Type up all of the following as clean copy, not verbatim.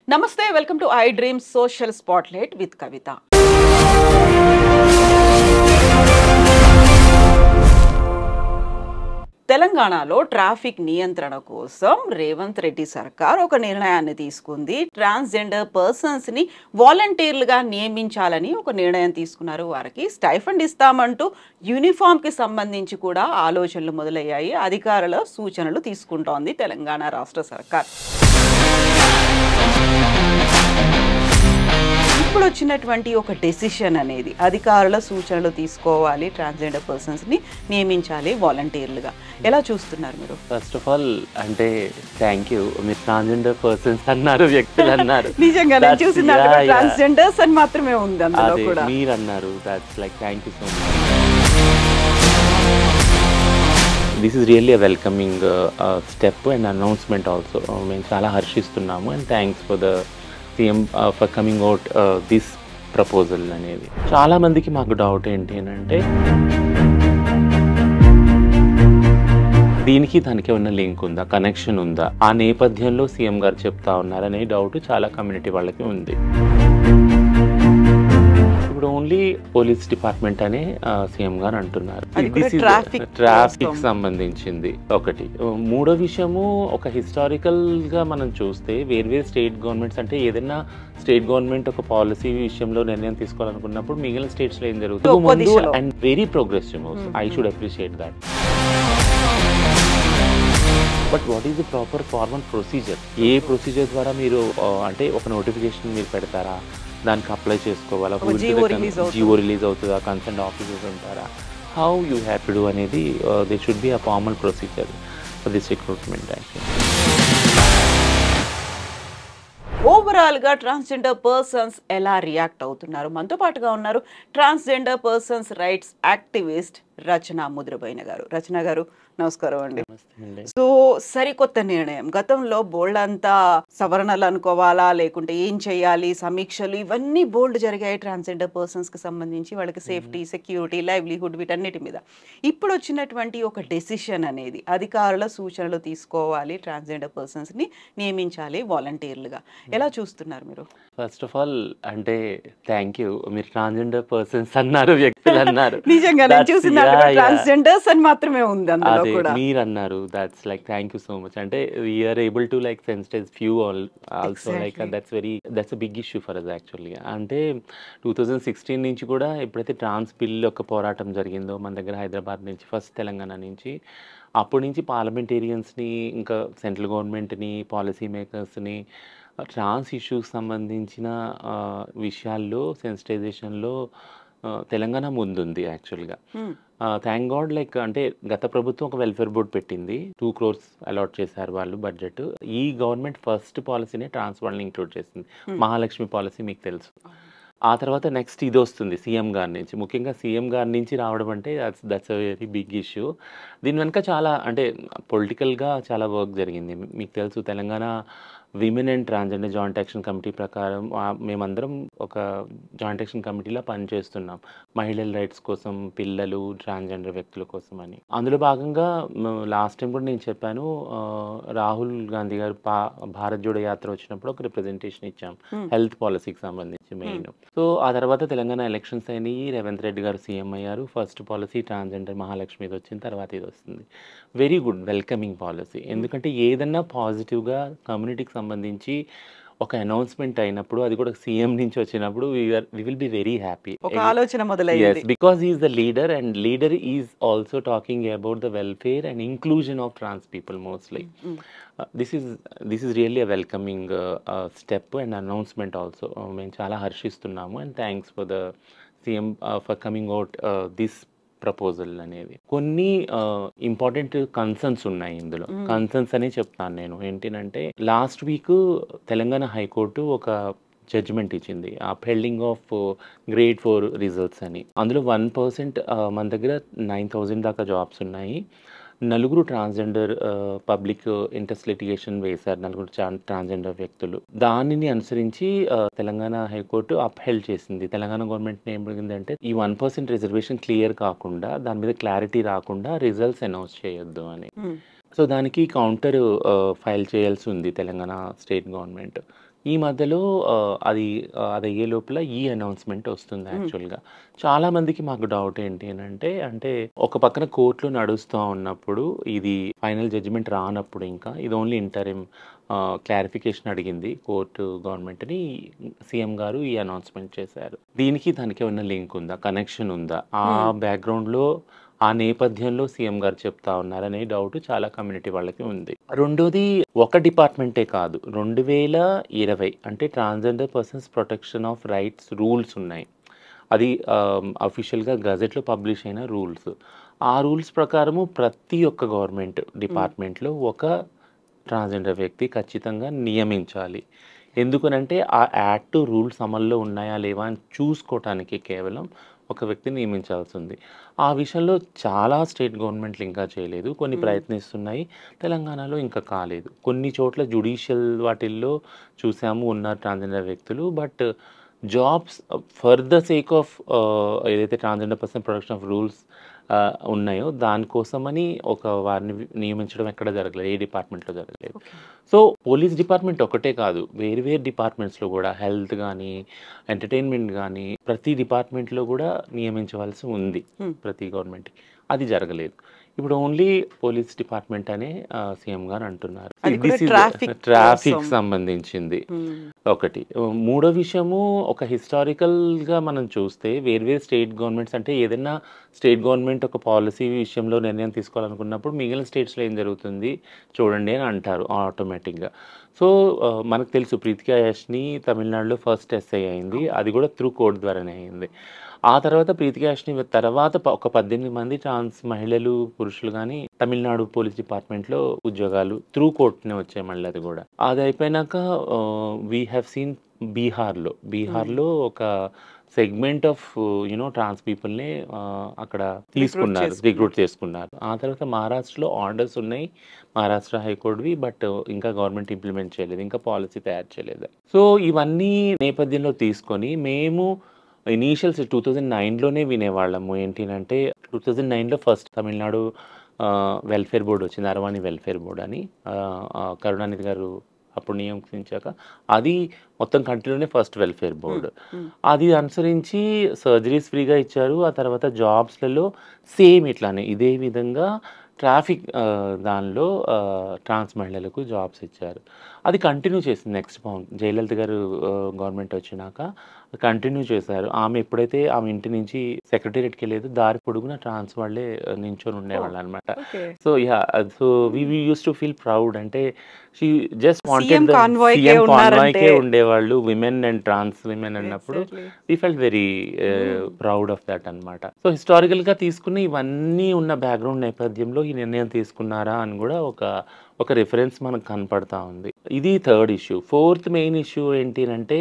Namaste, welcome to iDream Social Spotlight with Kavita. తెలంగాణలో traffic నియంత్రణ కోసం రేవంత్ రెడ్డి సర్కార్ ఒక నిర్ణయాన్ని తీసుకుంది. ట్రాన్స్జెండర్ పర్సన్స్ ని వాలంటీర్లుగా నియమించాలని ఒక నిర్ణయం తీసుకున్నారు. వారికి స్టైఫండ్ ఇస్తామంటూ యూనిఫామ్ కి సంబంధించి కూడా ఆలోచనలు మొదలయ్యాయి. అధికారుల సూచనలు తీసుకుంటోంది తెలంగాణ రాష్ట్ర సర్కార్. ఇప్పుడు వచ్చినటువంటి ఒక డెసిషన్ అనేది అధికారుల సూచనలు తీసుకోవాలి, ట్రాన్స్జెండర్ పర్సన్స్ ని నియమించాలి వాలంటీర్లుగా. ఎలా చూస్తున్నారు మీరు? ఫస్ట్ ఆఫ్ ఆల్ అంటే థ్యాంక్ యూ. మీరు ట్రాన్స్జెండర్ పర్సన్స్ అన్నారు, వ్యక్తులు అన్నారు. నిజంగా నేను చూసిన ట్రాన్స్జెండర్స్ అని మాత్రమే ఉంది అందులో కూడా. మీరు అన్నారు, that's like thank you so much. This is really a welcoming step and announcement also. మేము చాలా హర్షిస్తున్నాము and thanks for the CM for coming out this proposal అనేది. చాలా మందికి మాకు డౌట్ ఏంటి అని అంటే దీనికి దానికి ఏమన్నా లింక్ ఉందా, కనెక్షన్ ఉందా, ఆ నేపథ్యంలో సీఎం గారు చెప్తా ఉన్నారనే డౌట్ చాలా కమ్యూనిటీ వాళ్ళకి ఉంది. ఇప్పుడు ఓన్లీ పోలీస్ డిపార్ట్మెంట్ అనే సీఎం గారు అంటున్నారు. ట్రాఫిక్ సంబంధించింది ఒకటి. మూడో విషయము, ఒక హిస్టారికల్ గా మనం చూస్తే వేర్వేరు స్టేట్ గవర్నమెంట్స్ అంటే ఏదైనా స్టేట్ గవర్నమెంట్ ఒక పాలసీ విషయంలో నిర్ణయం తీసుకోవాలనుకున్నప్పుడు మిగిలిన స్టేట్స్ లో ఏం జరుగుతుంది and very progressive. I should appreciate that. But what is the proper formal procedure? A procedure ద్వారా మీరు అంటే ఒక నోటిఫికేషన్ మీరు పెడతారా, దానికి అప్లై చేసుకోవాలా, జియో రిలీజ్ అవుతుందా, కన్సర్న్ ఆఫీసర్స్ ఉంటారా, how you have to do అనేది they should be a formal procedure for this recruitment actually. Overall గా ట్రాన్స్జెండర్ పర్సన్స్ ఎలా రియాక్ట్ అవుతున్నారు? మనతో పాటుగా ఉన్నారు transgender persons rights activist Rachana Mudraboina garu. Rachana గారు నమస్కారం అండి. సో సరికొత్త నిర్ణయం, గతంలో బోల్డ్ అంతా సవరణలు అనుకోవాలా లేకుంటే ఏం చేయాలి, సమీక్షలు ఇవన్నీ బోల్డ్ జరిగాయి ట్రాన్స్జెండర్ పర్సన్స్ కి సంబంధించి, వాళ్ళకి సేఫ్టీ, సెక్యూరిటీ, లైవ్లీహుడ్ వీటన్నిటి మీద. ఇప్పుడు వచ్చినటువంటి ఒక డెసిషన్ అనేది అధికారుల సూచనలు తీసుకోవాలి, ట్రాన్స్జెండర్ పర్సన్స్ ని నియమించాలి వాలంటీర్లుగా. ఎలా చూస్తున్నారు మీరు? ఫస్ట్ ఆఫ్ ఆల్ అంటే థ్యాంక్ యూ. మీరు ట్రాన్స్జెండర్ పర్సన్స్ అన్నారు, వ్యక్తులు అన్నారు. నిజంగా నేను చూసిన ట్రాన్స్జెండర్స్ అని మాత్రమే ఉంది అందులో కూడా. మీరు అన్నారు, that's like thank you so much. అంటే we're able to like sensitize few also like that's a big issue for us actually. అంటే 2016 నుంచి కూడా ఎప్పుడైతే ట్రాన్స్ బిల్ ఒక పోరాటం జరిగిందో మన దగ్గర హైదరాబాద్ నుంచి, ఫస్ట్ తెలంగాణ నుంచి, అప్పటి నుంచి పార్లమెంటేరియన్స్ని, ఇంకా సెంట్రల్ గవర్నమెంట్ని, పాలసీ మేకర్స్ని ట్రాన్స్ ఇష్యూస్ సంబంధించిన విషయాల్లో సెన్సిటైజేషన్లో తెలంగాణ ముందుంది యాక్చువల్గా. Thank God. లైక్ అంటే గత ప్రభుత్వం ఒక వెల్ఫేర్ బోర్డ్ పెట్టింది, 2 crores అలాట్ చేశారు వాళ్ళు బడ్జెట్. ఈ గవర్నమెంట్ ఫస్ట్ పాలసీనే ట్రాన్స్ వాళ్ళని ఇంక్లూడ్ చేసింది, మహాలక్ష్మి పాలసీ మీకు తెలుసు. ఆ తర్వాత నెక్స్ట్ ఇది వస్తుంది సీఎం గారి నుంచి. ముఖ్యంగా సీఎం గారి నుంచి రావడం అంటే that's a very big issue. దీని వెనుక చాలా అంటే పొలిటికల్గా చాలా వర్క్ జరిగింది. మీకు తెలుసు Telangana women and transgender joint action committee ప్రకారం మేమందరం ఒక జాయింట్ యాక్షన్ కమిటీలో పనిచేస్తున్నాం మహిళల రైట్స్ కోసం, పిల్లలు, ట్రాన్స్జెండర్ వ్యక్తుల కోసం అని. అందులో భాగంగా లాస్ట్ టైం కూడా నేను చెప్పాను, రాహుల్ గాంధీ గారు భారత్ జోడో యాత్ర వచ్చినప్పుడు ఒక రిప్రజెంటేషన్ ఇచ్చాం హెల్త్ పాలసీకి సంబంధించి మెయిన్. సో ఆ తర్వాత తెలంగాణ ఎలక్షన్స్ అయినాయి, రేవంత్ రెడ్డి గారు సీఎం అయ్యారు. ఫస్ట్ పాలసీ ట్రాన్స్జెండర్ మహాలక్ష్మి ఇది వచ్చిన తర్వాత ఇది వస్తుంది. Very good, welcoming policy. ఎందుకంటే ఏదన్నా పాజిటివ్గా కమ్యూనిటీకి సంబంధించి ఒక అనౌన్స్మెంట్ అయినప్పుడు, అది కూడా సీఎం నుంచి వచ్చినప్పుడు we will be very happy. ఒక ఆలోచన మొదలైంది. Because he is the leader and leader is also talking about the welfare and inclusion of trans people mostly. This is really a welcoming step and announcement also. మేము చాలా హర్షిస్తున్నాము and thanks for the CM for coming out this proposal అనేది. కొన్ని important concerns ఉన్నాయి ఇందులో. Concerns అనే చెప్తాను నేను. ఏంటంటే లాస్ట్ వీక్ తెలంగాణ హైకోర్టు ఒక జడ్జిమెంట్ ఇచ్చింది, అప్హెల్డింగ్ ఆఫ్ గ్రేడ్ 4 రిజల్ట్స్ అని. అందులో 1% మన దగ్గర 9,000 దాకా జాబ్స్ ఉన్నాయి. 4 ట్రాన్స్జెండర్ పబ్లిక్ ఇంట్రెస్ట్ లిటిగేషన్ వేశారు, 4 ట్రాన్స్జెండర్ వ్యక్తులు. దానిని అనుసరించి తెలంగాణ హైకోర్టు అప్హెల్డ్ చేసింది. తెలంగాణ గవర్నమెంట్ ఏం జరిగిందంటే ఈ 1% రిజర్వేషన్ క్లియర్ కాకుండా, దాని మీద క్లారిటీ రాకుండా రిజల్ట్స్ అనౌన్స్ చేయొద్దు అని. సో దానికి కౌంటర్ ఫైల్ చేయాల్సి ఉంది తెలంగాణ స్టేట్ గవర్నమెంట్. ఈ మధ్యలో అది అయ్యే లోపల ఈ అనౌన్స్మెంట్ వస్తుంది యాక్చువల్గా. చాలా మందికి మాకు డౌట్ ఏంటి అని అంటే ఒక పక్కన కోర్టులో నడుస్తూ ఉన్నప్పుడు ఇది ఫైనల్ జడ్జిమెంట్ రానప్పుడు ఇంకా ఇది ఓన్లీ ఇంటరిమ్ క్లారిఫికేషన్ అడిగింది కోర్టు గవర్నమెంట్ని. సీఎం గారు ఈ అనౌన్స్మెంట్ చేశారు. దీనికి దానికి ఏమైనా లింక్ ఉందా, కనెక్షన్ ఉందా, ఆ బ్యాక్గ్రౌండ్లో ఆ నేపథ్యంలో సీఎం గారు చెప్తా ఉన్నారనే డౌట్ చాలా కమ్యూనిటీ వాళ్ళకి ఉంది. రెండోది ఒక డిపార్ట్మెంటే కాదు, 2020 అంటే transgender persons protection of rights rules ఉన్నాయి. అది అఫీషియల్గా గజెట్లో పబ్లిష్ అయిన రూల్స్. ఆ రూల్స్ ప్రకారము ప్రతి ఒక్క గవర్నమెంట్ డిపార్ట్మెంట్లో ఒక ట్రాన్స్జెండర్ వ్యక్తి ఖచ్చితంగా నియమించాలి. ఎందుకనంటే ఆ యాక్ట్ రూల్స్ అమల్లో ఉన్నాయా లేవా అని చూసుకోవటానికి కేవలం ఒక వ్యక్తిని నియమించాల్సి ఉంది. ఆ విషయంలో చాలా స్టేట్ గవర్నమెంట్లు ఇంకా చేయలేదు, కొన్ని ప్రయత్నిస్తున్నాయి. తెలంగాణలో ఇంకా కాలేదు. కొన్ని చోట్ల జ్యుడిషియల్ వాటిల్లో చూసాము ఉన్నారు ట్రాన్స్జెండర్ వ్యక్తులు. But jobs for the sake of ఏదైతే transgender person protection of rules ఉన్నాయో దానికోసమని వారిని నియమించడం ఎక్కడ జరగలేదు, ఏ డిపార్ట్మెంట్లో జరగలేదు. సో పోలీస్ డిపార్ట్మెంట్ ఒకటే కాదు, వేరు వేరు డిపార్ట్మెంట్స్లో కూడా హెల్త్ కానీ ఎంటర్టైన్మెంట్ కానీ ప్రతి డిపార్ట్మెంట్లో కూడా నియమించవలసి ఉంది ప్రతి గవర్నమెంట్కి. అది జరగలేదు. ఇప్పుడు ఓన్లీ పోలీస్ డిపార్ట్మెంట్ అనే సీఎం గారు అంటున్నారు. ట్రాఫిక్ సంబంధించింది ఒకటి. మూడో విషయము, ఒక హిస్టారికల్గా మనం చూస్తే వేర్వేరు స్టేట్ గవర్నమెంట్స్ అంటే ఏదైనా స్టేట్ గవర్నమెంట్ ఒక పాలసీ విషయంలో నిర్ణయం తీసుకోవాలనుకున్నప్పుడు మిగిలిన స్టేట్స్లో ఏం జరుగుతుంది చూడండి అని అంటారు ఆటోమేటిక్గా. సో మనకు తెలుసు ప్రీతికా యాష్ని తమిళనాడులో ఫస్ట్ ఎస్ఐ అయింది, అది కూడా త్రూ కోర్ట్ ద్వారానే అయింది. ఆ తర్వాత ప్రీతికా యాష్ని తర్వాత ఒక 18 మంది ట్రాన్స్ మహిళలు పురుషులు కానీ తమిళనాడు పోలీస్ డిపార్ట్మెంట్లో ఉద్యోగాలు త్రూ కోర్ట్నే వచ్చాయి. మళ్ళీ అది కూడా అది అయిపోయినాక వీ హ్యావ్ సీన్ బీహార్లో ఒక సెగ్మెంట్ ఆఫ్ ట్రాన్స్ పీపుల్ని అక్కడ రిక్రూట్ చేసుకున్నారు. ఆ తర్వాత మహారాష్ట్రలో ఆర్డర్స్ ఉన్నాయి, మహారాష్ట్ర హైకోర్టువి, బట్ ఇంకా గవర్నమెంట్ ఇంప్లిమెంట్ చేయలేదు, ఇంకా పాలసీ తయారు చేయలేదు. సో ఇవన్నీ నేపథ్యంలో తీసుకొని మేము ఇనీషియల్స్ 2009లోనే వినేవాళ్ళము. ఏంటంటే 2009లో ఫస్ట్ తమిళనాడు వెల్ఫేర్ బోర్డు వచ్చింది, అరవాణి వెల్ఫేర్ బోర్డు అని. కరుణానిధి గారు అప్పుడు నియమించాక అది మొత్తం కంట్రీలోనే ఫస్ట్ వెల్ఫేర్ బోర్డు. అది అనుసరించి సర్జరీస్ ఫ్రీగా ఇచ్చారు. ఆ తర్వాత జాబ్స్లలో సేమ్ ఇట్లానే ఇదే విధంగా ట్రాఫిక్ దానిలో ట్రాన్స్ మహిళలకు జాబ్స్ ఇచ్చారు. అది కంటిన్యూ చేసింది నెక్స్ట్ జయలలిత గారు గవర్నమెంట్ వచ్చినాక కంటిన్యూ చేశారు. ఆమె ఎప్పుడైతే ఆమె ఇంటి నుంచి సెక్రటేరియట్కి వెళ్ళేది దారి పొడుగున ట్రాన్స్ వాళ్ళే నించొని ఉండేవాళ్ళు అనమాట. So we use to feel proud. అంటే షీ జస్ట్ వాంటెడ్ సీఎం కాన్వాయ్కే ఉండేవాళ్ళు విమెన్ అండ్ ట్రాన్స్ విమెన్ అన్నప్పుడు we felt very proud of that అనమాట. సో హిస్టారికల్గా తీసుకుని ఇవన్నీ ఉన్న బ్యాక్గ్రౌండ్ నేపథ్యంలో ఈ నిర్ణయం తీసుకున్నారా అని కూడా ఒక రిఫరెన్స్ మనకు కనపడతా ఉంది. ఇది third issue. Fourth main issue ఏంటి అంటే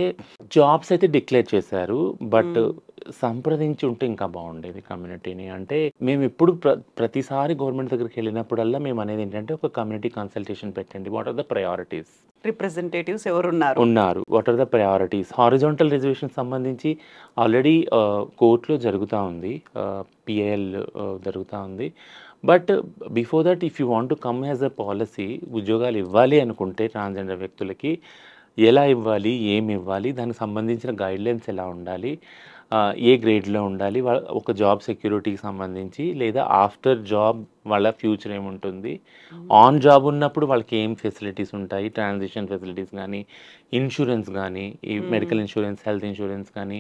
జాబ్స్ అయితే డిక్లేర్ చేశారు, బట్ సంప్రదించి ఉంటే ఇంకా బాగుండేది కమ్యూనిటీని. అంటే మేము ఎప్పుడు ప్రతిసారి గవర్నమెంట్ దగ్గరికి వెళ్ళినప్పుడల్లా మేము అనేది ఏంటంటే ఒక కమ్యూనిటీ కన్సల్టేషన్ పెట్టండి. What are the priorities, representatives ఎవరు ఉన్నారు, what are the priorities. Horizontal reservation సంబంధించి ఆల్రెడీ కోర్టులో జరుగుతూ ఉంది, పిఐఎల్ జరుగుతూ ఉంది. But before that if you want to come as a policy, ఉద్యోగాలు ఇవ్వాలి అనుకుంటే ట్రాన్స్జెండర్ వ్యక్తులకి ఎలా ఇవ్వాలి, ఏమి ఇవ్వాలి, దానికి సంబంధించిన గైడ్లైన్స్ ఎలా ఉండాలి, ఏ గ్రేడ్లో ఉండాలి, ఒక జాబ్ సెక్యూరిటీకి సంబంధించి, లేదా ఆఫ్టర్ జాబ్ వాళ్ళ ఫ్యూచర్ ఏముంటుంది, ఆన్ జాబ్ ఉన్నప్పుడు వాళ్ళకి ఏం ఫెసిలిటీస్ ఉంటాయి, ట్రాన్సిషన్ ఫెసిలిటీస్ కానీ, ఇన్సూరెన్స్ కానీ, ఈ మెడికల్ ఇన్సూరెన్స్, హెల్త్ ఇన్సూరెన్స్ కానీ,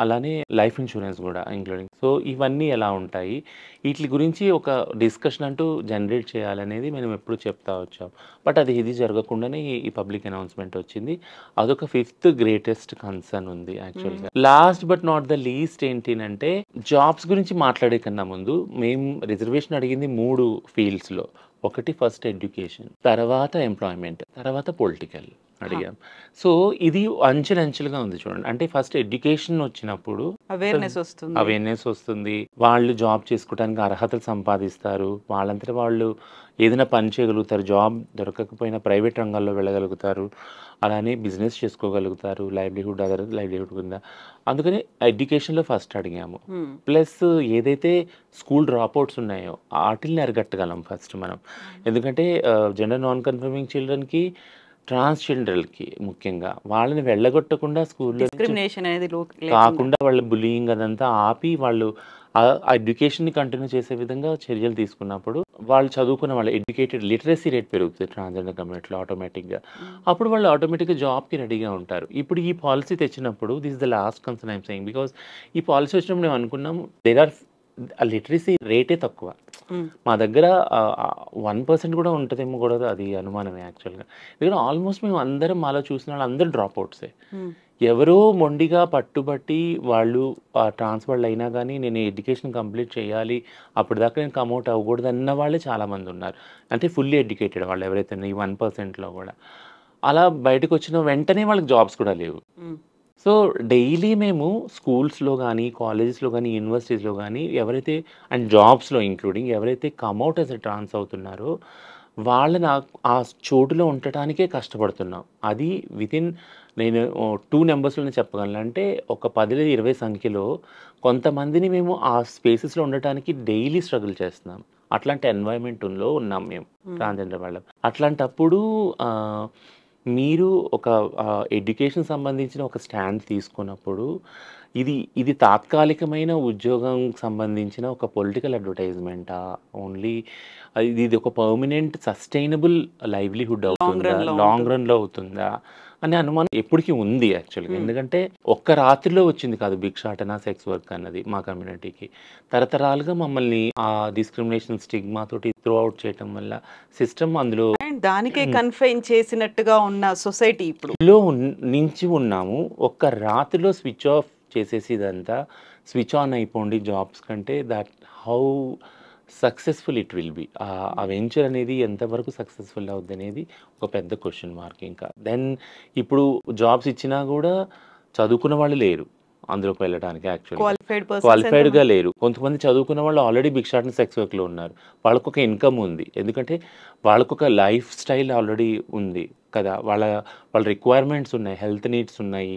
అలానే లైఫ్ ఇన్సూరెన్స్ కూడా ఇంక్లూడింగ్. సో ఇవన్నీ ఎలా ఉంటాయి, వీటి గురించి ఒక డిస్కషన్ అంటూ జనరేట్ చేయాలనేది మేము ఎప్పుడు చెప్తా వచ్చాం. బట్ ఇది జరగకుండానే ఈ పబ్లిక్ అనౌన్స్మెంట్ వచ్చింది. అదొక ఫిఫ్త్ గ్రేటెస్ట్ కన్సర్న్ ఉంది యాక్చువల్గా. Last but not the least ఏంటంటే జాబ్స్ గురించి మాట్లాడే కన్నా ముందు మేము రిజర్వేషన్ అడిగింది 3 ఫీల్డ్స్లో. ఒకటి ఫస్ట్ ఎడ్యుకేషన్, తర్వాత ఎంప్లాయ్మెంట్, తర్వాత పొలిటికల్ అడిగాం. సో ఇది అంచెలంచెలుగా ఉంది చూడండి. అంటే ఫస్ట్ ఎడ్యుకేషన్ వచ్చినప్పుడు అవేర్నెస్ వస్తుంది, వాళ్ళు జాబ్ చేసుకోవడానికి అర్హతలు సంపాదిస్తారు, వాళ్ళంతటా వాళ్ళు ఏదైనా పని చేయగలుగుతారు, జాబ్ దొరకకపోయినా ప్రైవేట్ రంగాల్లో వెళ్ళగలుగుతారు, అలానే బిజినెస్ చేసుకోగలుగుతారు, అదర్ లైవ్లీహుడ్ కింద. అందుకని ఎడ్యుకేషన్లో ఫస్ట్ అడిగాము. ప్లస్ ఏదైతే స్కూల్ డ్రాప్అవుట్స్ ఉన్నాయో వాటిని అరిగట్టగలం ఫస్ట్ మనం. ఎందుకంటే జెండర్ నాన్ కన్ఫర్మింగ్ చిల్డ్రన్కి ట్రాన్స్‌జెండర్‌లకి ముఖ్యంగా వాళ్ళని వెళ్ళగొట్టకుండా స్కూల్‌లో నుంచి డిస్క్రిమినేషన్ అనేది లేకుండా. కాకుండా వాళ్ళ బుల్లీయింగ్ అదంతా ఆపి వాళ్ళు ఆ ఎడ్యుకేషన్‌ని కంటిన్యూ చేసే విధంగా చర్యలు తీసుకున్నప్పుడు, వాళ్ళు చదువుకున్న వాళ్ళు ఎడ్యుకేటెడ్ లిటరసీ రేట్ పెరుగుతుంది ట్రాన్స్‌జెండర్ కమ్యూనిటీలో ఆటోమేటిక్‌గా. అప్పుడు వాళ్ళు ఆటోమేటిక్‌గా జాబ్‌కి రెడీగా ఉంటారు. ఇప్పుడు ఈ పాలిసీ తెచ్చినప్పుడు this is the last concern I'm saying. Because ఈ పాలిసీ వచ్చినప్పుడు మేము అనుకున్నాం దేర్ ఆర్ లిటరసీ రేటే తక్కువ. మా దగ్గర 1% కూడా ఉంటదేమో కూడా అది అనుమానమే యాక్చువల్‌గా. ఎందుకంటే ఆల్మోస్ట్ మేము అందరం మాలో చూసిన వాళ్ళందరూ డ్రాప్ అవుట్సే. ఎవరో మొండిగా పట్టుబట్టి వాళ్ళు ట్రాన్స్ వాళ్ళు అయినా గానీ నేను ఎడ్యుకేషన్ కంప్లీట్ చేయాలి. అప్పటిదాకా నేను కమౌట్ అవ్వకూడదు అన్న వాళ్ళే చాలామంది ఉన్నారు. అంటే ఫుల్లీ ఎడ్యుకేటెడ్ వాళ్ళు ఎవరైతే ఉన్నారో ఈ 1%లో కూడా. అలా బయటకొచ్చిన వెంటనే వాళ్ళకి జాబ్స్ కూడా లేవు. సో, డైలీ మేము స్కూల్స్‌లో గానీ, కాలేజెస్‌లో గానీ, యూనివర్సిటీస్‌లో గానీ ఎవరైతే అండ్ జాబ్స్‌లో ఇంక్లూడింగ్ ఎవరైతే కమ్ ఔట్ యాస్ ఎ ట్రాన్స్ అవుతున్నారో, వాళ్ళని ఆ చోటులో ఉండటానికే కష్టపడుతున్నాం. అది వితిన్ నేను 2 నంబర్స్‌లోనే చెప్పగలను. అంటే ఒక 10-20 సంఖ్యలో కొంతమందిని మేము ఆ స్పేసెస్‌లో ఉండటానికి డైలీ స్ట్రగుల్ చేస్తున్నాం. అట్లాంటి ఎన్వైర్న్‌మెంట్‌లో ఉన్నాం మేము ట్రాన్స్‌జెండర్ వాళ్ళం. అట్లాంటప్పుడు మీరు ఒక ఎడ్యుకేషన్ సంబంధించిన ఒక స్టాండ్ తీసుకున్నప్పుడు ఇది తాత్కాలికమైన ఉద్యోగం సంబంధించిన ఒక పొలిటికల్ అడ్వర్టైజ్మెంటా ఓన్లీ ఇది ఒక పర్మనెంట్ సస్టైనబుల్ లైవ్లీహుడ్ అవుతుందా లాంగ్ రన్లో అవుతుందా అనే అనుమానం ఎప్పటికీ ఉంది యాక్చువల్గా. ఎందుకంటే ఒక్క రాత్రిలో వచ్చింది కాదు భిక్షాటన సెక్స్ వర్క్ అన్నది మా కమ్యూనిటీకి. తరతరాలుగా మమ్మల్ని ఆ డిస్క్రిమినేషన్ స్టిగ్మా తోటి త్రూ అవుట్ చేయటం వల్ల సిస్టమ్ అందులో అండ్ దానికే కన్ఫైన్ చేసినట్టుగా ఉన్న సొసైటీ ఇప్పుడు. లో నుంచి ఉన్నాము. ఒక్క రాత్రిలో స్విచ్ ఆఫ్ చేసేసి ఇదంతా స్విచ్ ఆన్ అయిపోండి జాబ్స్ కంటే how successful it will be. ఆ వెంచర్ అనేది ఎంతవరకు సక్సెస్‌ఫుల్ అవుద్దనేది ఒక పెద్ద క్వెషన్ మార్క్ ఇంకా. దెన్ ఇప్పుడు జాబ్స్ ఇచ్చినా గూడా చదువుకున్న వాళ్ళు లేరు అందులోకి వెళ్ళడానికి యాక్చువల్‌గా. క్వాలిఫైడ్ పర్సన్స్ క్వాలిఫైడ్‌గా లేరు. కొంతమంది చదువుకున్న వాళ్ళు ఆల్రెడీ భిక్షాటన సెక్స్ వర్క్‌లో ఉన్నారు. వాళ్ళకొక ఇన్‌కమ్ ఉంది. ఎందుకంటే వాళ్ళకొక లైఫ్ స్టైల్ ఆల్రెడీ ఉంది కదా! వాళ్ళ రిక్వైర్మెంట్స్ ఉన్నాయి. హెల్త్ నీడ్స్ ఉన్నాయి.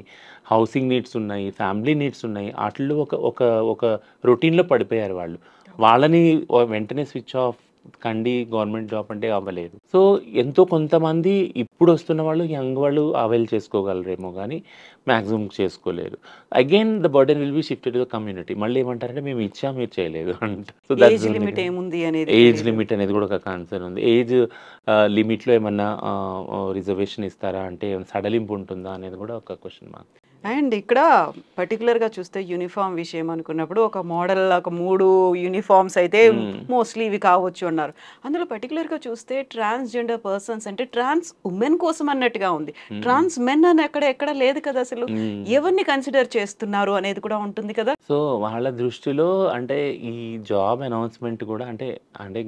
హౌసింగ్ నీడ్స్ ఉన్నాయి. ఫ్యామిలీ నీడ్స్ ఉన్నాయి. ఆటిల్లో ఒక ఒక ఒక రొటీన్‌లో పడిపోయారు వాళ్ళు. వాళ్ళని వెంటనే స్విచ్ ఆఫ్ కండి గవర్నమెంట్ జాబ్ అంటే అవ్వలేదు. సో, ఎంతో కొంతమంది ఇప్పుడొస్తున్న వాళ్ళు యంగ్ వాళ్ళు అవైల్ చేసుకోగలరేమో గానీ మాక్సిమం చేసుకోలేరు. Again the burden will be shifted to the community. మళ్ళీ ఏమంటారంటే మేము ఇచ్చాం మీరు చేయలేదు అంట. సో ఏజ్ లిమిట్ ఏముంది అనేది ఏజ్ లిమిట్ అనేది కూడా ఒక కన్సర్న్ ఉంది. ఏజ్ లిమిట్‌లో ఏమన్నా రిజర్వేషన్ ఇస్తారా అంటే సడలింపు ఉంటుందా అనేది కూడా ఒక క్వెషన్ మార్క్. అండ్ ఇక్కడ పర్టికులర్గా చూస్తే యూనిఫామ్ విషయం అనుకున్నప్పుడు ఒక మోడల్ ఒక 3 యూనిఫామ్స్ అయితే మోస్ట్లీ ఇవి కావచ్చు అన్నారు. అందులో పర్టికులర్గా చూస్తే ట్రాన్స్జెండర్ పర్సన్స్ అంటే ట్రాన్స్ ఉమెన్ కోసం అన్నట్టుగా ఉంది. ట్రాన్స్ మెన్ అని ఎక్కడ లేదు కదా అసలు. ఎవరిని కన్సిడర్ చేస్తున్నారు అనేది కూడా ఉంటుంది కదా. సో, వాళ్ళ దృష్టిలో అంటే ఈ జాబ్ అనౌన్స్‌మెంట్ కూడా అంటే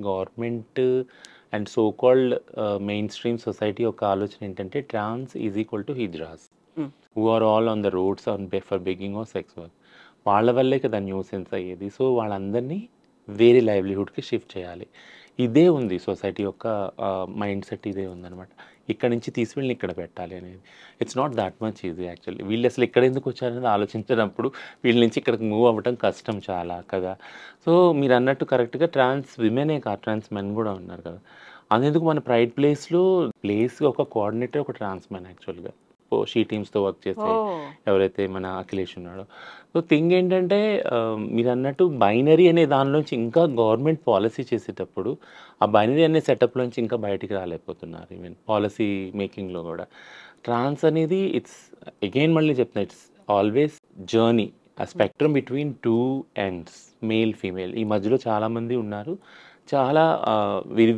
government and so called mainstream society యొక్క ఆలోచన ఏంటంటే trans is equal to hijras. Who are all on the roads for begging or sex work. వాళ్ళ వల్లే కదా న్యూసెన్స్ అయ్యేది. సో, వాళ్ళందరినీ వేరే లైవ్లీహుడ్‌కి షిఫ్ట్ చేయాలి. ఇదే ఉంది సొసైటీ యొక్క మైండ్ సెట్ ఇదే ఉందనమాట. ఇక్కడి నుంచి తీసుకెళ్ళి ఇక్కడ పెట్టాలి అనేది. It's not that much easy actually. వీళ్ళు అసలు ఇక్కడ ఎందుకు వచ్చారనేది ఆలోచించినప్పుడు వీళ్ళ నుంచి ఇక్కడికి మూవ్ అవ్వడం కష్టం చాలా కదా. సో, మీరన్నట్టు కరెక్ట్‌గా ట్రాన్స్ విమెనే కాదు ట్రాన్స్ మెన్ కూడా ఉన్నారు కదా. అందుకు మన ప్రైడ్ ప్లేస్‌గా ఒక కోఆర్డినేటర్ ఒక ట్రాన్స్ మెన్ యాక్చువల్‌గా. షీ టీమ్స్‌తో వర్క్ చేసే ఎవరైతే మన అఖిలేష్ ఉన్నాడో. సో, థింగ్ ఏంటంటే మీరన్నట్టు బైనరీ అనే దానిలోంచి ఇంకా గవర్నమెంట్ పాలసీ చేసేటప్పుడు ఆ బైనరీ అనే సెటప్‌లోంచి ఇంకా బయటికి రాలేకపోతున్నారు. ఈవెన్ పాలసీ మేకింగ్‌లో కూడా. ట్రాన్స్ అనేది అగైన్ మళ్ళీ చెప్తున్నా ఇట్స్ ఆల్వేస్ జర్నీ. ఆ spectrum between 2 ends male, female ఈ మధ్యలో చాలామంది ఉన్నారు. చాలా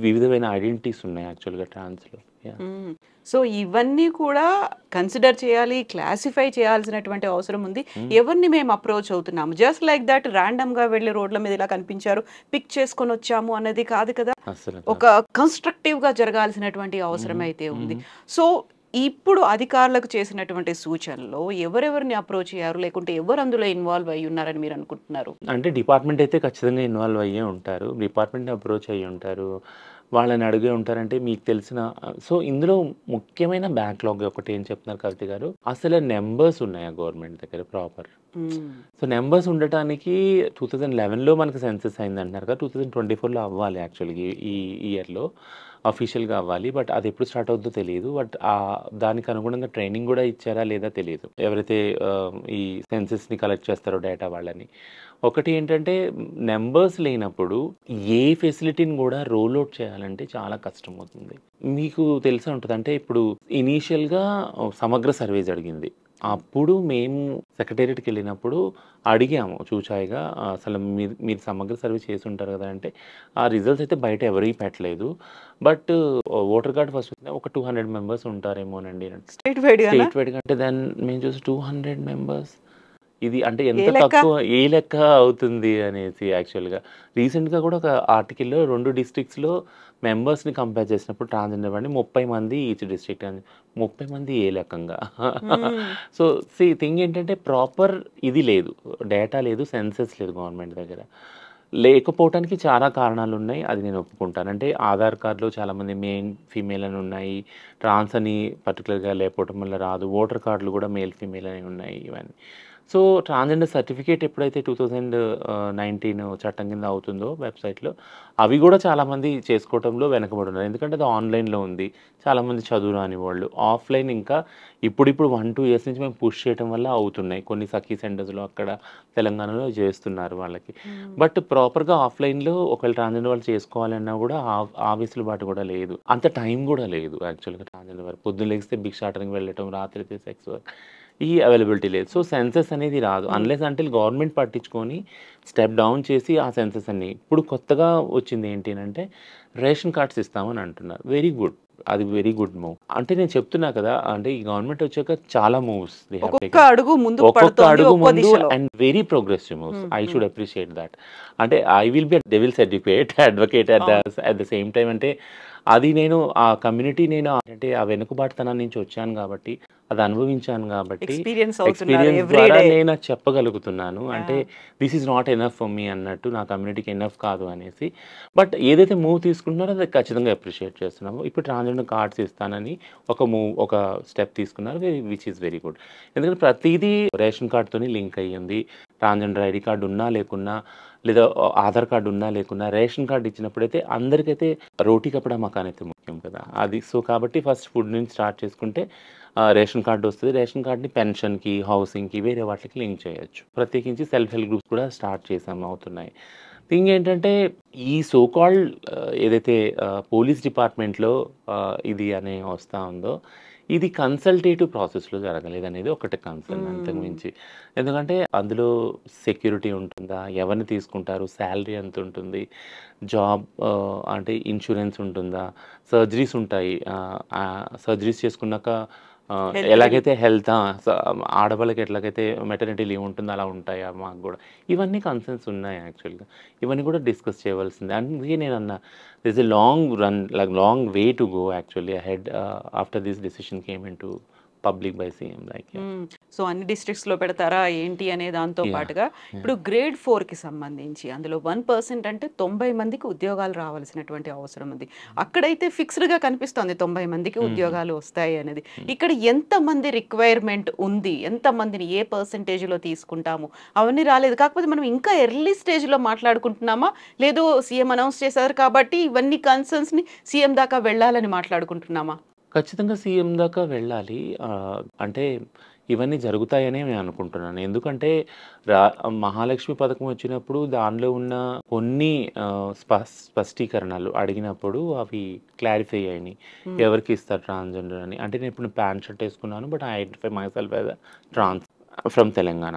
వివిధమైన ఐడెంటిటీస్ ఉన్నాయి యాక్చువల్‌గా ట్రాన్స్‌లో. యాహ్! సో ఇవన్నీ కూడా కన్సిడర్ చేయాలి, క్లాసిఫై చేయాల్సినటువంటి అవసరం ఉంది. ఎవరిని మేము అప్రోచ్ అవుతున్నాము జస్ట్ లైక్ దట్ ర్యాండమ్గా వెళ్ళి రోడ్ల మీద ఇలా కనిపించారు పిక్ చేసుకొని వచ్చాము అన్నది కాదు కదా. ఒక కన్స్ట్రక్టివ్గా జరగాల్సినటువంటి అవసరం అయితే ఉంది. సో ఇప్పుడు అధికారులకు చేసినటువంటి సూచనలో ఎవరెవరిని అప్రోచ్ అయ్యారు లేకుంటే ఎవరు అందులో ఇన్వాల్వ్ అయ్యి ఉన్నారని మీరు అనుకుంటున్నారు? అంటే డిపార్ట్మెంట్ అయితే ఖచ్చితంగా ఇన్వాల్వ్ అయ్యే ఉంటారు. డిపార్ట్మెంట్‌ని అప్రోచ్ అయ్యి ఉంటారు. వాళ్ళని అడిగే ఉంటారంటే మీకు తెలిసిన సో, ఇందులో ముఖ్యమైన బ్యాక్‌లాగ్ ఒకటి ఏం చెప్తున్నారు కవిత గారు, అసలు నంబర్స్ ఉన్నాయా గవర్నమెంట్ దగ్గర ప్రాపర్? సో, నంబర్స్ ఉండటానికి 2011లో మనకు సెన్సస్ అయిందంటున్నారు కదా! 2024లో అవ్వాలి యాక్చువల్‌గా ఈ ఇయర్‌లో. అఫీషియల్గా అవ్వాలి. బట్ అది ఎప్పుడు స్టార్ట్ అవుతుందో తెలియదు. బట్ దానికి అనుగుణంగా ట్రైనింగ్ కూడా ఇచ్చారా లేదా తెలియదు, ఎవరైతే ఈ సెన్సెస్ని కలెక్ట్ చేస్తారో డేటా వాళ్ళని. ఒకటి ఏంటంటే నెంబర్స్ లేనప్పుడు ఏ ఫెసిలిటీని కూడా రోల్ అవుట్ చేయాలంటే చాలా కష్టం అవుతుంది. మీకు తెలిసే ఉంటుంది, అంటే ఇప్పుడు ఇనీషియల్గా సమగ్ర సర్వే జరిగింది. అప్పుడు మేము సెక్రటేరియట్కి వెళ్ళినప్పుడు అడిగాము చూచాయిగా, అసలు మీరు సమగ్ర సర్వే చేసి ఉంటారు కదా అంటే, ఆ రిజల్ట్స్ అయితే బయట ఎవరికి పెట్టలేదు. బట్ ఓటర్ కార్డ్ ఫస్ట్ ఒక 200 మెంబర్స్ ఉంటారేమోనండి. స్టేట్ వైడ్గా స్టేట్ వైడ్గా అంటే దాన్ని మేము చూసి 200 మెంబర్స్ ఇది అంటే ఏ ఎంత లెక్క? తక్కువ, ఏ లెక్క అవుతుంది అనేసి. యాక్చువల్గా రీసెంట్గా కూడా ఒక ఆర్టికల్లో 2 డిస్ట్రిక్ట్స్లో మెంబర్స్ని కంపేర్ చేసినప్పుడు ట్రాన్స్జెండర్ వాడిని 30 మంది ఈచ్ డిస్ట్రిక్ట్ అని, 30 మంది ఏ లెక్కంగా. సో థింగ్ ఏంటంటే ప్రాపర్ ఇది లేదు, డేటా లేదు, సెన్సెస్ లేదు గవర్నమెంట్ దగ్గర. లేకపోవటానికి చాలా కారణాలు ఉన్నాయి, అది నేను ఒప్పుకుంటాను. అంటే ఆధార్ కార్డులో చాలామంది మెయిన్ ఫీమేల్ అని ఉన్నాయి, ట్రాన్స్ అని పర్టికులర్గా లేకపోవటం వల్ల రాదు, ఓటర్ కార్డులు కూడా మేల్ ఫీమేల్ అని ఉన్నాయి ఇవన్నీ. సో ట్రాన్స్జెండర్ సర్టిఫికేట్ ఎప్పుడైతే 2019 చట్టం కింద అవుతుందో వెబ్సైట్లో, అవి కూడా చాలామంది చేసుకోవడంలో వెనకబడి ఉన్నారు. ఎందుకంటే అది ఆన్లైన్లో ఉంది, చాలామంది చదువు రాని వాళ్ళు. ఆఫ్లైన్ ఇంకా ఇప్పుడు 1-2 ఇయర్స్ నుంచి మేము పుష్ చేయడం వల్ల అవుతున్నాయి. కొన్ని సఖీ సెంటర్స్లో అక్కడ తెలంగాణలో చేస్తున్నారు వాళ్ళకి. బట్ ప్రాపర్గా ఆఫ్లైన్లో ఒకవేళ ట్రాన్స్జెండర్ వాళ్ళు చేసుకోవాలన్నా కూడా ఆ వెసులుబాటు కూడా లేదు, అంత టైం కూడా లేదు. యాక్చువల్గా ట్రాన్స్జెండర్ వారు పొద్దున్న లేస్తే భిక్షాటనకి వెళ్ళటం, రాత్రి అయితే సెక్స్ వర్క్, ఈ అవైలబిలిటీ లేదు. సో సెన్సెస్ అనేది రాదు అన్లెస్ అంటే గవర్నమెంట్ పట్టించుకొని స్టెప్ డౌన్ చేసి ఆ సెన్సెస్ అన్ని. ఇప్పుడు కొత్తగా వచ్చింది ఏంటి అంటే రేషన్ కార్డ్స్ ఇస్తామని అంటున్నారు. వెరీ గుడ్, అది వెరీ గుడ్ మూవ్. అంటే నేను చెప్తున్నా కదా, అంటే ఈ గవర్నమెంట్ వచ్చాక చాలా మూవ్స్ ఒక్కొక్క అడుగు ముందుకు ఒక్కొక్క పడుతోంది, అడుగు ఒక్కో ముందు దిశలో. And very progressive moves. I should appreciate that. అంటే I will be devil's advocate at the same time. అంటే అది నేను ఆ కమ్యూనిటీ, నేను అంటే ఆ వెనుకబాటుతనం నుంచి వచ్చాను కాబట్టి, అది అనుభవించాను కాబట్టి, ఎక్స్పీరియన్స్ అవుతున్నారు ఎక్స్పీరియన్స్ ఎవ్రీ ద్వారా డే. నేను చెప్పగలుగుతున్నాను. అంటే this is not enough for me అన్నట్టు, నా కమ్యూనిటీకి ఎనఫ్ కాదు అనేసి. బట్ ఏదైతే మూవ్ తీసుకుంటున్నారో అది ఖచ్చితంగా అప్రిషియేట్ చేస్తున్నాము. ఇప్పుడు ట్రాన్స్జెండర్ కార్డ్స్ ఇస్తానని ఒక స్టెప్ తీసుకున్నారు, విచ్ ఈస్ వెరీ గుడ్. ఎందుకంటే ప్రతిదీ రేషన్ కార్డ్తోని లింక్ అయ్యింది. ట్రాన్స్జెండర్ ఐడి కార్డు ఉన్నా లేకున్నా, లేదా ఆధార్ కార్డు ఉన్నా లేకున్నా, రేషన్ కార్డు ఇచ్చినప్పుడైతే అందరికైతే రోటీ కపడా మకాన్ అయితే ముఖ్యం కదా అది. సో కాబట్టి ఫస్ట్ ఫుడ్ నుంచి స్టార్ట్ చేసుకుంటే రేషన్ కార్డు వస్తుంది. రేషన్ కార్డుని పెన్షన్కి, హౌసింగ్కి, వేరే వాటికి లింక్ చేయొచ్చు. ప్రత్యేకించి సెల్ఫ్ హెల్ప్ గ్రూప్స్ కూడా స్టార్ట్ చేసాము, అవుతున్నాయి. థింగ్ ఏంటంటే ఈ సో కాల్డ్ ఏదైతే పోలీస్ డిపార్ట్మెంట్లో ఇది అనే వస్తూ ఉందో, ఇది కన్సల్టేటివ్ ప్రాసెస్లో జరగలేదు అనేది ఒకటి కన్సర్న్, అంతకుమించి. ఎందుకంటే అందులో సెక్యూరిటీ ఉంటుందా, ఎవరిని తీసుకుంటారు, శాలరీ ఎంత ఉంటుంది, జాబ్ అంటే ఇన్సూరెన్స్ ఉంటుందా, సర్జరీస్ ఉంటాయి, సర్జరీస్ చేసుకున్నాక ఎలాగైతే హెల్త్ ఆడవాళ్ళకి ఎట్లాగైతే మెటర్నిటీ లీవ్ ఉంటుందో అలా ఉంటాయా మాకు కూడా, ఇవన్నీ కన్సర్న్స్ ఉన్నాయి యాక్చువల్గా. ఇవన్నీ కూడా డిస్కస్ చేయవలసిందే. అందుకే నేను అన్న this a long run, like long way to go actually ahead after this decision came in to public by CM. Like so అన్ని డిస్ట్రిక్ట్స్ లో పెడతారా ఏంటి అనే దాంతో పాటుగా ఇప్పుడు గ్రేడ్ 4కి సంబంధించి అందులో 1% అంటే 90 మందికి ఉద్యోగాలు రావాల్సినటువంటి అవసరం ఉంది. అక్కడైతే ఫిక్స్డ్ గా కనిపిస్తోంది 90 మందికి ఉద్యోగాలు వస్తాయి అనేది. ఇక్కడ ఎంత మంది రిక్వైర్మెంట్ ఉంది, ఎంత మందిని ఏ పర్సెంటేజ్ లో తీసుకుంటాము అవన్నీ రాలేదు. కాకపోతే మనం ఇంకా ఎర్లీ స్టేజ్ లో మాట్లాడుకుంటున్నామా, లేదు సీఎం అనౌన్స్ చేశారు కాబట్టి ఇవన్నీ కన్సర్న్స్ ని సీఎం దాకా వెళ్ళాలని మాట్లాడుకుంటున్నామా? ఖచ్చితంగా సీఎం దాకా వెళ్ళాలి. అంటే ఇవన్నీ జరుగుతాయనే నేను అనుకుంటున్నాను. ఎందుకంటే మహాలక్ష్మి పథకం వచ్చినప్పుడు దానిలో ఉన్న కొన్ని స్పష్టీకరణలు అడిగినప్పుడు అవి క్లారిఫై అయినాయి, ఎవరికి ఇస్తారు ట్రాన్స్జెండర్ అని. అంటే నేను ఇప్పుడు ప్యాంట్ షర్ట్ వేసుకున్నాను, but I identify myself as trans from Telangana.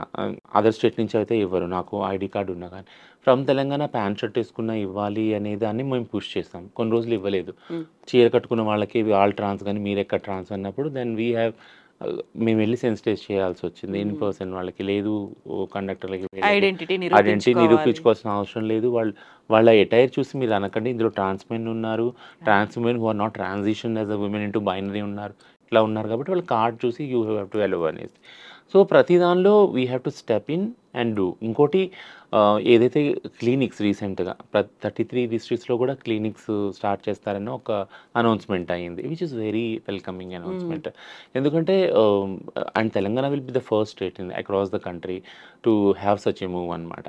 Other state నుంచి అయితే ఇవ్వరు, నాకు ఐడి కార్డు ఉన్నా కానీ. ఫ్రమ్ తెలంగాణ ప్యాంట్ షర్ట్ వేసుకున్న ఇవ్వాలి అనే దాన్ని మేము పుష్ చేస్తాం. కొన్ని రోజులు ఇవ్వలేదు. చీర కట్టుకున్న వాళ్ళకి ఆల్ ట్రాన్స్ కానీ మీరెక్కడ ట్రాన్స్ అన్నప్పుడు దెన్ వీ హ్యావ్ మేము వెళ్ళి సెన్సిటైజ్ చేయాల్సి వచ్చింది. ఇన్ పర్సన్ వాళ్ళకి లేదు, కండక్టర్లకి ఐడెంటిటీ నిరూపించుకోవాల్సిన అవసరం లేదు. వాళ్ళ ఎటైర్ చూసి మీరు అనకండి ఇందులో ట్రాన్స్ మెన్ ఉన్నారు, trans women who are not transition as a women into binary ఉన్నారు, ఇట్లా ఉన్నారు కాబట్టి వాళ్ళ కార్డ్ చూసి యూ హ్యావ్ టు అలౌ అనేసి. సో ప్రతి దానిలో we have to step in and ఇంకోటి ఏదైతే క్లినిక్స్ రీసెంట్గా 33 డిస్ట్రిక్ట్స్లో కూడా క్లినిక్స్ స్టార్ట్ చేస్తారని ఒక అనౌన్స్మెంట్ అయ్యింది, which is very welcoming announcement. ఎందుకంటే and Telangana will be the first state in across the country to have such a move అనమాట.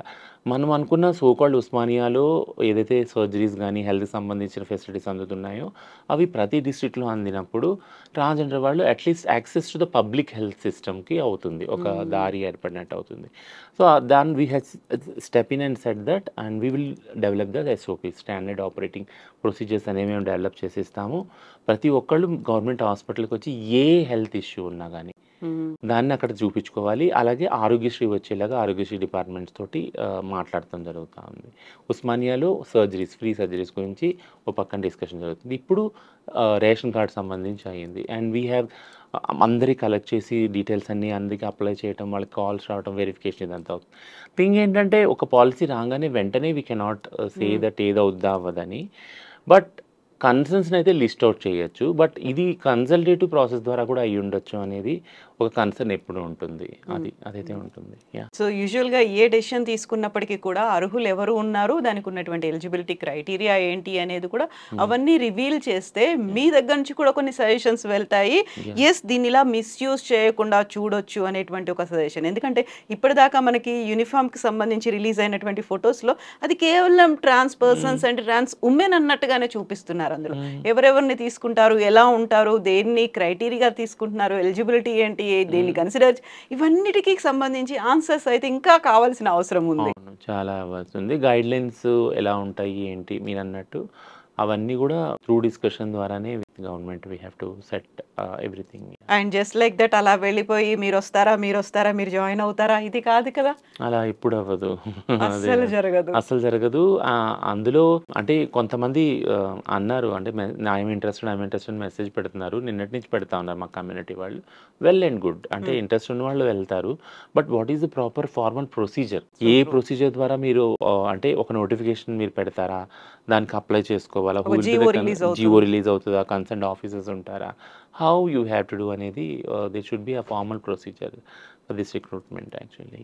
మనం అనుకున్న సోకాల్డ్ ఉస్మానియాలో ఏదైతే సర్జరీస్ కానీ హెల్త్కి సంబంధించిన ఫెసిలిటీస్ అందుతున్నాయో అవి ప్రతి డిస్ట్రిక్ట్లో అందినప్పుడు ట్రాన్స్జెండర్ వాళ్ళు at least access to the public health సిస్టమ్కి అవుతుంది, ఒక దారి ఏర్పడినట్టు అవుతుంది. So than we have step in and set that and we will develop the SOP standard operating procedures అనేవి మేము డెవలప్ చేసిస్తాము. ప్రతి ఒక్కళ్ళు గవర్నమెంట్ హాస్పిటల్కి వచ్చి ఏ హెల్త్ ఇష్యూ ఉన్నా కానీ దాన్ని అక్కడ చూపించుకోవాలి. అలాగే ఆరోగ్యశ్రీ వచ్చేలాగా ఆరోగ్యశ్రీ డిపార్ట్మెంట్స్ తోటి మాట్లాడటం జరుగుతూ ఉంది. ఉస్మానియాలో సర్జరీస్, ఫ్రీ సర్జరీస్ గురించి ఒక పక్కన డిస్కషన్ జరుగుతుంది. ఇప్పుడు రేషన్ కార్డ్ సంబంధించి అయ్యింది అండ్ వీ హ్యావ్ అందరికి కలెక్ట్ చేసి డీటెయిల్స్ అన్నీ అందరికి అప్లై చేయడం, వాళ్ళకి కాల్స్ రావడం, వెరిఫికేషన్ ఇదంతా అవుతుంది. థింగ్ ఏంటంటే ఒక పాలసీ రాగానే వెంటనే వీ కెనాట్ సే దట్ ఏది అవుద్దా అవ్వదని, బట్ కన్సర్న్స్ని అయితే లిస్ట్ అవుట్ చేయొచ్చు. బట్ ఇది కన్సల్టేటివ్ ప్రాసెస్ ద్వారా కూడా అయ్యి ఉండొచ్చు అనేది ఒక కన్సర్న్ ఎప్పుడు ఉంటుంది, అదైతే ఉంటుంది. సో యూజువల్గా ఏ డెసిషన్ తీసుకున్నప్పటికీ కూడా అర్హులు ఎవరు ఉన్నారు, దానికి ఉన్నటువంటి ఎలిజిబిలిటీ క్రైటీరియా ఏంటి అనేది కూడా అవన్నీ రివీల్ చేస్తే మీ దగ్గర నుంచి కూడా కొన్ని సజెషన్స్ వెళ్తాయి. ఎస్, దీన్ని ఇలా మిస్యూజ్ చేయకుండా చూడొచ్చు అనేటువంటి ఒక సజెషన్. ఎందుకంటే ఇప్పటిదాకా మనకి యూనిఫామ్కి సంబంధించి రిలీజ్ అయినటువంటి ఫొటోస్లో అది కేవలం ట్రాన్స్ పర్సన్స్ అండ్ ట్రాన్స్ ఉమెన్ అన్నట్టుగానే చూపిస్తున్నారు. అందులో ఎవరెవరిని తీసుకుంటారు, ఎలా ఉంటారు, దేన్ని క్రైటీరియా తీసుకుంటున్నారు, ఎలిజిబిలిటీ ఏంటి, దేన్ని కన్సిడర్, ఇవన్నిటికి సంబంధించి ఆన్సర్స్ అయితే ఇంకా కావాల్సిన అవసరం ఉంది. చాలా వస్తుంది. గైడ్ లైన్స్ ఎలా ఉంటాయి ఏంటి మీరు అన్నట్టు అవన్నీ కూడా త్రూ డిస్కషన్ ద్వారానే with government we have to set everything. And just like that అలా వెళ్ళిపోయి మీరు వస్తారా మీరు జాయిన్ అవుతారా, ఇది కాదు కదా, అలా ఇప్పుడు అవ్వదు, అసలు జరగదు. అందులో అంటే కొంతమంది అన్నారు, అంటే ఐఎమ్ ఇంట్రెస్టెడ్ మెసేజ్ పెడుతున్నారు, నిన్నటి నుంచి పెడతా ఉన్నారు మా కమ్యూనిటీ వాళ్ళు. వెల్ అండ్ గుడ్, అంటే ఇంట్రెస్ట్ ఉన్న వాళ్ళు వెళ్తారు. But what is the proper formal procedure? A procedure ద్వారా మీరు అంటే ఒక నోటిఫికేషన్ మీరు పెడతారా, దానికి అప్లై చేసుకోవాలా, జీవో రిలీజ్ అవుతుందా, కన్సర్న్ ఆఫీసర్స్ ఉంటారా, how you have to do అనేది they should be a formal procedure for this recruitment actually.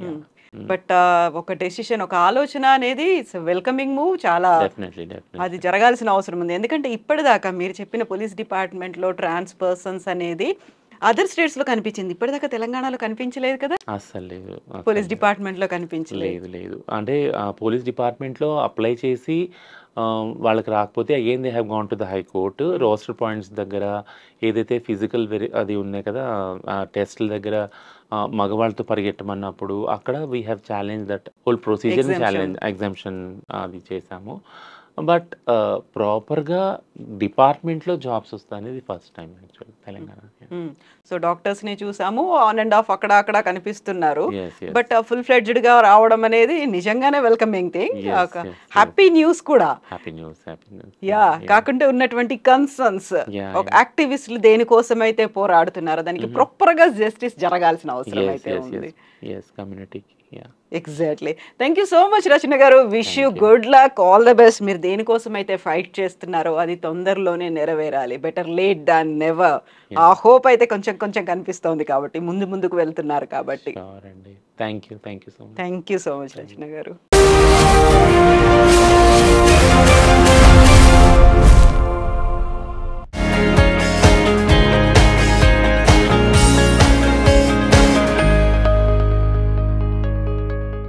But ఒక డెసిషన్, ఒక ఆలోచన అనేది వెల్కమింగ్ మూవ్, చాలా అది జరగాల్సిన అవసరం ఉంది. ఎందుకంటే ఇప్పటిదాకా మీరు చెప్పిన పోలీస్ డిపార్ట్మెంట్లో ట్రాన్స్ పర్సన్స్ అనేది అదర్ స్టేట్స్ లో కనిపించింది, ఇప్పటిదాకా తెలంగాణలో కనిపించలేదు కదా, అసలు లేదు. పోలీస్ డిపార్ట్మెంట్ లో కనిపించలేదు. అంటే పోలీస్ డిపార్ట్మెంట్ లో అప్లై చేసి వాళ్ళకి రాకపోతే again they have gone to the high court. Roster points దగ్గర ఏదైతే ఫిజికల్ అది ఉన్నాయి కదా టెస్ట్ల దగ్గర మగవాళ్ళతో పరిగెట్టమన్నప్పుడు అక్కడ we have challenge that whole procedure challenge, exemption అది చేశాము. బట్ ప్రాపర్గా డిపార్ట్మెంట్లో జాబ్స్ వస్తాయి అనేది first time actually Telangana. So doctors ని చూసాము, ఆన్ అండ్ ఆఫ్ అక్కడ కనిపిస్తున్నారు. బట్ ఫుల్ ఫ్లెడ్జ్డ్ గా రావడం అనేది నిజంగానే వెల్కమింగ్ థింగ్, హ్యాపీ న్యూస్ కూడా. యా, కాకుండా ఉన్నటువంటి కన్సర్న్స్, ఒక యాక్టివిస్టులు దేనికోసం అయితే పోరాడుతున్నారో దానికి ప్రాపర్ గా జస్టిస్ జరగాల్సిన అవసరం అయితే ఉంది. Exactly. Thank you so much Rachana garu. Wish you good luck, all the best. మీరు దేనికోసం అయితే ఫైట్ చేస్తున్నారో అది తొందరలోనే నెరవేరాలి. Better late than never. ఆ హోప్ అయితే కొంచెం కనిపిస్తోంది కాబట్టి ముందుకు వెళ్తున్నారు కాబట్టి. Thank you so much Rachana గారు.